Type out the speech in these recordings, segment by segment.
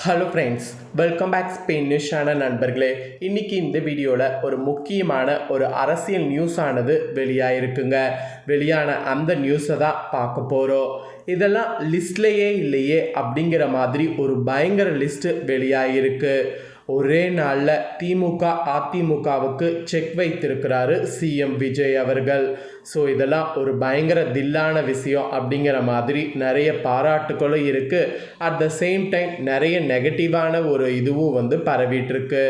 Hello friends, welcome back Spain news channel நண்பர்களே. இன்றைக்கி இந்த வீடியோவில் ஒரு முக்கியமான ஒரு அரசியல் நியூஸானது வெளியாகிருக்குங்க. வெளியான அந்த நியூஸை தான் பார்க்க போகிறோம். இதெல்லாம் லிஸ்ட்லேயே இல்லையே அப்படிங்கிற மாதிரி ஒரு பயங்கர லிஸ்ட்டு வெளியாகிருக்கு. ஒரே நாளில் திமுக அதிமுகவுக்கு செக் வைத்திருக்கிறாரு சிஎம் விஜய் அவர்கள். ஸோ இதெல்லாம் ஒரு பயங்கர தில்லான விஷயம் அப்படிங்கிற மாதிரி நிறைய பாராட்டுகளும் இருக்குது. அட் த சேம் டைம் நிறைய நெகட்டிவான ஒரு இதுவும் பரவிட்டுருக்கு.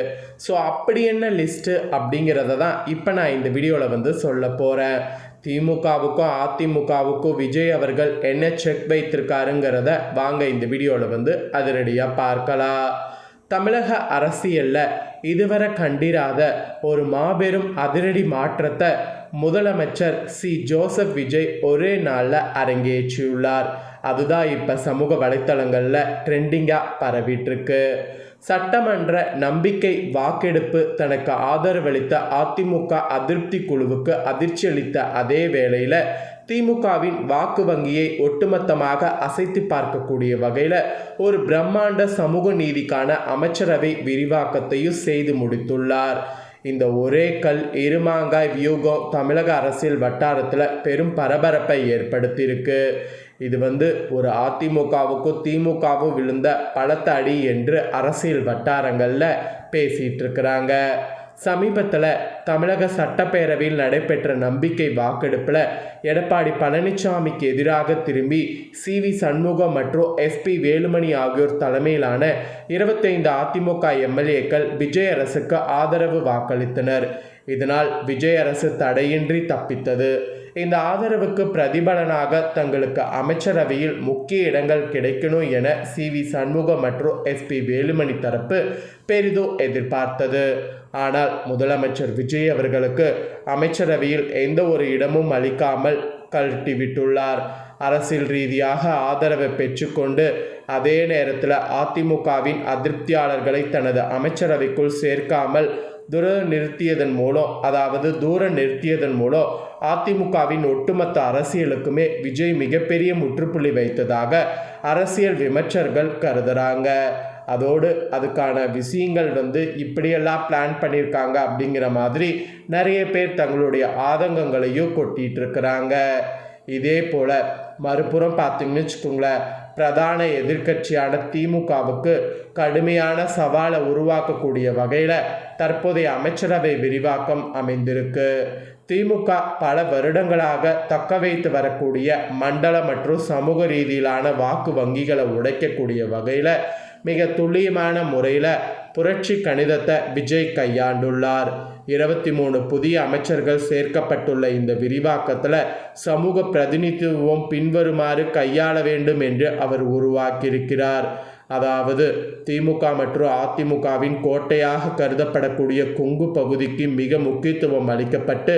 ஸோ அப்படி என்ன லிஸ்ட்டு அப்படிங்கிறத தான் இப்போ நான் இந்த வீடியோவில் சொல்ல போகிறேன். திமுகவுக்கும் அதிமுகவுக்கும் விஜய் அவர்கள் என்ன செக் வைத்திருக்காருங்கிறத வாங்க இந்த வீடியோவில் அதிரடியாக பார்க்கலாம். தமிழக அரசியலில் இதுவரை கண்டிராத ஒரு மாபெரும் அதிரடி மாற்றத்தை முதலமைச்சர் ஜோசப் விஜய் ஒரே நாளில் அரங்கேற்றியுள்ளார். அதுதான் இப்போ சமூக வலைத்தளங்களில் ட்ரெண்டிங்காக பரவிட்டுருக்கு. சட்டமன்ற நம்பிக்கை வாக்கெடுப்பு தனக்கு ஆதரவளித்த அதிமுக அதிருப்தி குழுவுக்கு அதிர்ச்சி அளித்த அதே வேளையில் திமுகவின் வாக்கு வங்கியை ஒட்டுமொத்தமாக அசைத்து பார்க்கக்கூடிய வகையில் ஒரு பிரம்மாண்ட சமூக நீதிக்கான அமைச்சரவை விரிவாக்கத்தையும் செய்து முடித்துள்ளார். இந்த ஒரே கல் இருமாங்காய் வியூகம் தமிழக அரசியல் வட்டாரத்தில் பெரும் பரபரப்பை ஏற்படுத்தியிருக்கு. இது ஒரு அதிமுகவுக்கும் திமுகவும் விழுந்த பலத்த அடி என்று அரசியல் வட்டாரங்களில் பேசிகிட்டு இருக்கிறாங்க. சமீபத்தில் தமிழக சட்டப்பேரவையில் நடைபெற்ற நம்பிக்கை வாக்கெடுப்பில் எடப்பாடி பழனிசாமிக்கு எதிராக திரும்பி சி.வி. சண்முகம் மற்றும் எஸ்.பி. வேலுமணி ஆகியோர் தலைமையிலான 25 அதிமுக எம்எல்ஏக்கள் விஜய் அரசுக்கு ஆதரவு வாக்களித்தனர். இதனால் விஜய் அரசு தடையின்றி தப்பித்தது. இந்த ஆதரவுக்கு பிரதிபலனாக தங்களுக்கு அமைச்சரவையில் முக்கிய இடங்கள் கிடைக்கணும் என சி.வி. சண்முகம் மற்றும் எஸ்.பி. வேலுமணி தரப்பு பெரிதும் எதிர்பார்த்தது. ஆனால் முதலமைச்சர் விஜய் அவர்களுக்கு அமைச்சரவையில் எந்த ஒரு இடமும் அளிக்காமல் கழட்டிவிட்டுள்ளார். அரசியல் ரீதியாக ஆதரவை பெற்றுக்கொண்டு அதே நேரத்தில் அதிமுகவின் அதிருப்தியாளர்களை தனது அமைச்சரவைக்குள் சேர்க்காமல் தூர நிறுத்தியதன் மூலம் அதிமுகவின் ஒட்டுமொத்த அரசியலுக்குமே விஜய் மிகப்பெரிய முற்றுப்புள்ளி வைத்ததாக அரசியல் விமர்சகர்கள் கருதுகிறாங்க. அதோடு அதுக்கான விஷயங்கள் இப்படியெல்லாம் பிளான் பண்ணியிருக்காங்க அப்படிங்கிற மாதிரி நிறைய பேர் தங்களுடைய ஆதங்கங்களையும் கொட்டிகிட்டு இருக்கிறாங்க. இதே போல் மறுபுறம் பார்த்தீங்கன்னு வச்சுக்கோங்களேன், பிரதான எதிர்க்கட்சியான திமுகவுக்கு கடுமையான சவாலை உருவாக்கக்கூடிய வகையில் தற்போதைய அமைச்சரவை விரிவாக்கம் அமைந்திருக்கு. திமுக பல வருடங்களாக தக்க வைத்து வரக்கூடிய மண்டல மற்றும் சமூக ரீதியிலான வாக்கு வங்கிகளை உடைக்கக்கூடிய வகையில் மிக துல்லியமான முறையில் புரட்சி கணிதத்தை விஜய் கையாண்டுள்ளார். 23 புதிய அமைச்சர்கள் சேர்க்கப்பட்டுள்ள இந்த விரிவாக்கத்தில் சமூக பிரதிநிதித்துவம் பின்வருமாறு கையாள வேண்டும் என்று அவர் உருவாக்கியிருக்கிறார். அதாவது திமுக மற்றும் அதிமுகவின் கோட்டையாக கருதப்படக்கூடிய கொங்கு பகுதிக்கு மிக முக்கியத்துவம் அளிக்கப்பட்டு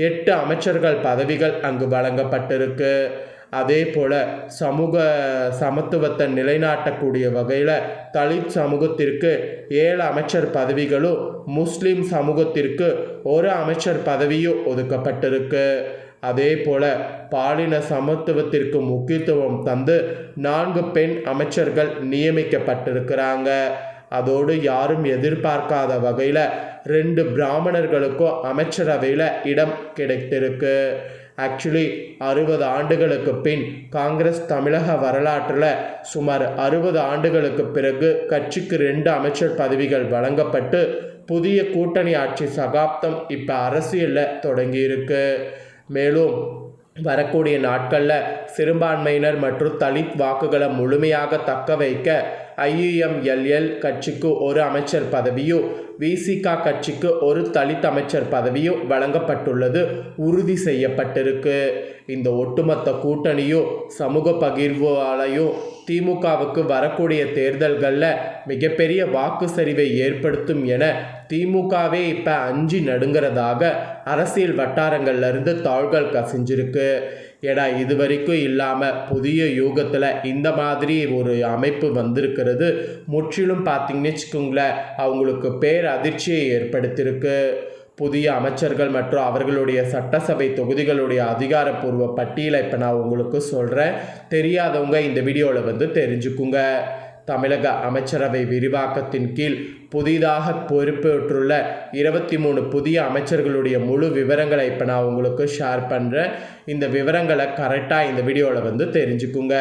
8 அமைச்சர்கள் பதவிகள் அங்கு வழங்கப்பட்டிருக்கு. அதே போல் சமூக சமத்துவத்தை நிலைநாட்டக்கூடிய வகையில் தலித் சமூகத்திற்கு 7 அமைச்சர் பதவிகளும் முஸ்லீம் சமூகத்திற்கு 1 அமைச்சர் பதவியும் ஒதுக்கப்பட்டிருக்கு. அதே போல் பாலின சமத்துவத்திற்கு முக்கியத்துவம் தந்து 4 பெண் அமைச்சர்கள் நியமிக்கப்பட்டிருக்கிறாங்க. அதோடு யாரும் எதிர்பார்க்காத வகையில் 2 பிராமணர்களுக்கும் அமைச்சரவையில் இடம் கிடைத்திருக்கு. ஆக்சுவலி 60 ஆண்டுகளுக்கு பின் காங்கிரஸ் தமிழக வரலாற்றில் சுமார் 60 ஆண்டுகளுக்கு பிறகு கட்சிக்கு 2 அமைச்சர் பதவிகள் வழங்கப்பட்டு புதிய கூட்டணி ஆட்சி சகாப்தம் இப்போ அரசியலில் தொடங்கியிருக்கு. மேலும் வரக்கூடிய நாட்களில் சிறுபான்மையினர் மற்றும் தலித் வாக்குகளை முழுமையாக தக்க வைக்க IUMLL கட்சிக்கு 1 அமைச்சர் பதவியும் விசிக கட்சிக்கு 1 தலித் அமைச்சர் பதவியும் வழங்கப்பட்டுள்ளது உறுதி செய்யப்பட்டிருக்கு. இந்த ஒட்டுமொத்த கூட்டணியும் சமூக பகிர்வாலையும் திமுகவுக்கு வரக்கூடிய தேர்தல்களில் மிகப்பெரிய வாக்கு சரிவை ஏற்படுத்தும் என திமுகவே இப்போ அஞ்சி நடுங்கிறதாக அரசியல் வட்டாரங்கள்லேருந்து தாள்கள் கசிஞ்சிருக்கு. ஏடா இது வரைக்கும் இல்லாமல் புதிய யுகத்தில் இந்த மாதிரி ஒரு அமைப்பு வந்திருக்கிறது முற்றிலும் பார்த்தீங்கன்னு வச்சுக்கோங்களேன் அவங்களுக்கு பேர் அதிர்ச்சியை ஏற்படுத்தியிருக்கு. புதிய அமைச்சர்கள் மற்றும் அவர்களுடைய சட்டசபை தொகுதிகளுடைய அதிகாரப்பூர்வ பட்டியலை இப்போ நான் உங்களுக்கு சொல்கிறேன். தெரியாதவங்க இந்த வீடியோவில் தெரிஞ்சுக்குங்க. தமிழக அமைச்சரவை விரிவாக்கத்தின் கீழ் புதிதாக பொறுப்பேற்றுள்ள 23 புதிய அமைச்சர்களுடைய முழு விவரங்களை இப்போ நான் உங்களுக்கு ஷேர் பண்ணுறேன். இந்த விவரங்களை கரெக்டாக இந்த வீடியோவில் தெரிஞ்சுக்குங்க.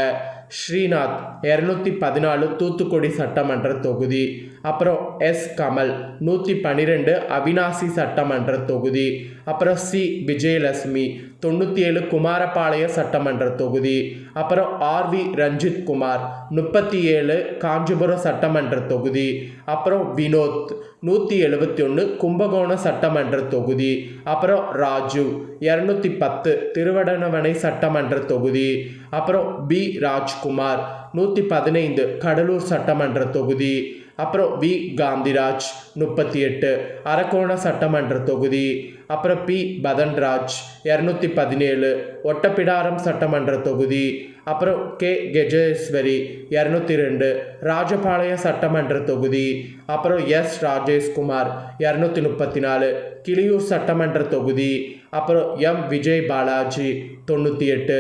ஸ்ரீநாத் 214 தூத்துக்குடி சட்டமன்ற தொகுதி. அப்புறம் எஸ் கமல் 112 அவினாசி சட்டமன்ற தொகுதி. அப்புறம் சி விஜயலட்சுமி 97 குமாரபாளையம் சட்டமன்ற தொகுதி. அப்புறம் ஆர்வி ரஞ்சித் குமார் 37 காஞ்சிபுரம் சட்டமன்ற தொகுதி. அப்புறம் வினோத் 171 கும்பகோணம் சட்டமன்ற தொகுதி. அப்புறம் ராஜு 210 திருவண்ணாமலை சட்டமன்ற தொகுதி. அப்புறம் பி ராஜ்குமார் 115 கடலூர் சட்டமன்ற தொகுதி. அப்புறம் வி காந்திராஜ் 38 அரக்கோணம் சட்டமன்ற தொகுதி. அப்புறம் பி பதன்ராஜ் 217 ஒட்டப்பிடாரம் சட்டமன்ற தொகுதி. அப்புறம் கே கஜேஸ்வரி 202 ராஜபாளையம் சட்டமன்ற தொகுதி. அப்புறம் எஸ் ராஜேஷ்குமார் 234 கிளியூர் சட்டமன்ற தொகுதி. அப்புறம் எம் விஜய் பாலாஜி 98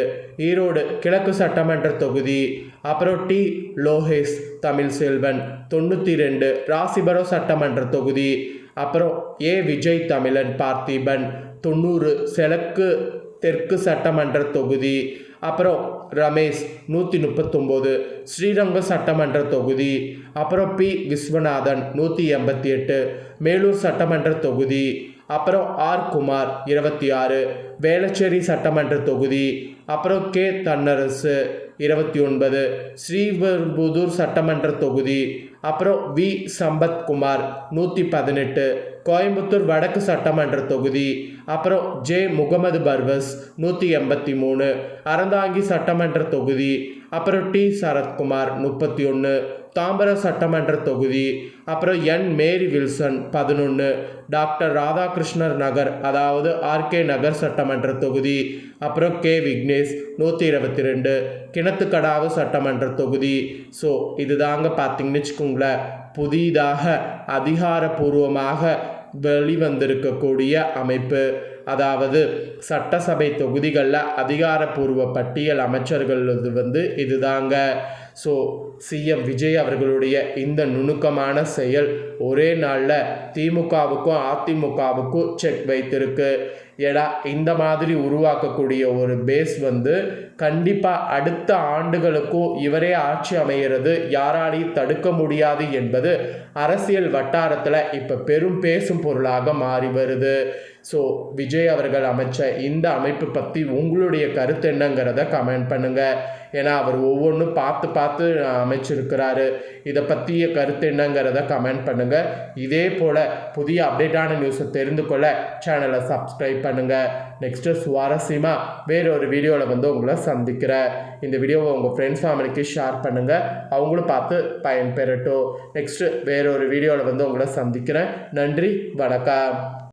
ஈரோடு கிழக்கு சட்டமன்ற தொகுதி. அப்புறம் டி லோகேஷ் தமிழ்செல்வன் 92 ராசிபுரம் சட்டமன்ற தொகுதி. அப்புறம் ஏ விஜய் தமிழன் பார்த்திபன் 90 செலக்கு தெற்கு சட்டமன்ற தொகுதி. அப்புறம் ரமேஷ் 139 ஸ்ரீரங்கம் சட்டமன்ற தொகுதி. அப்புறம் பி விஸ்வநாதன் 188 மேலூர் சட்டமன்ற தொகுதி. அப்புறம் ஆர் குமார் 26 வேளச்சேரி சட்டமன்ற தொகுதி. அப்புறம் கே தன்னரசு 29 ஸ்ரீபெரும்புதூர் சட்டமன்ற தொகுதி. அப்புறம் வி சம்பத்குமார் 118 கோயம்புத்தூர் வடக்கு சட்டமன்ற தொகுதி. அப்புறம் ஜே முகமது பர்வஸ் 183 அறந்தாங்கி சட்டமன்ற தொகுதி. அப்புறம் டி சரத்குமார் 31 தாம்பரம் சட்டமன்ற தொகுதி. அப்புறம் என் மேரி வில்சன் 11 டாக்டர் ராதாகிருஷ்ணர் நகர் அதாவது ஆர்கே நகர் சட்டமன்ற தொகுதி. அப்புறம் கே விக்னேஷ் 122 கிணத்துக்கடாவு சட்டமன்ற தொகுதி. ஸோ இதுதாங்க பார்த்தீங்கன்னு வச்சுக்கோங்களேன், புதிதாக அதிகாரப்பூர்வமாக வெளிவந்திருக்கக்கூடிய அமைப்பு. அதாவது சட்டசபை தொகுதிகளில் அதிகாரப்பூர்வ பட்டியல் அமைச்சர்கள் இதுதாங்க. ஸோ சிஎம் விஜய் அவர்களுடைய இந்த நுணுக்கமான செயல் ஒரே நாளில் திமுகவுக்கும் அதிமுகவுக்கும் செக் வைத்திருக்கு. ஏடா இந்த மாதிரி உருவாக்கக்கூடிய ஒரு பேஸ் கண்டிப்பாக அடுத்த ஆண்டுகளுக்கும் இவரே ஆட்சி அமைகிறது யாராலையும் தடுக்க முடியாது என்பது அரசியல் வட்டாரத்தில் இப்போ பெரும் பேசும் பொருளாக மாறி வருது. ஸோ விஜய் அவர்கள் அமைச்ச இந்த அமைப்பு பற்றி உங்களுடைய கருத்து என்னங்கிறத கமெண்ட் பண்ணுங்கள். ஏன்னா அவர் ஒவ்வொன்றும் பார்த்து பார்த்து அமைச்சிருக்கிறாரு. இதை பற்றிய கருத்து என்னங்கிறத கமெண்ட் பண்ணுங்கள். இதே போல் புதிய அப்டேட்டான நியூஸை தெரிந்து கொள்ள சேனலை சப்ஸ்கிரைப் பண்ணுங்கள். நெக்ஸ்ட்டு சுவாரஸ்யமாக வேறொரு வீடியோவில் உங்களை சந்திக்கிறேன். இந்த வீடியோவை உங்கள் ஃப்ரெண்ட்ஸ் ஃபேமிலிக்கு ஷேர் பண்ணுங்கள், அவங்களும் பார்த்து பயன்பெறட்டும். நெக்ஸ்ட்டு வேறொரு வீடியோவில் உங்களை சந்திக்கிறேன். நன்றி, வணக்கம்.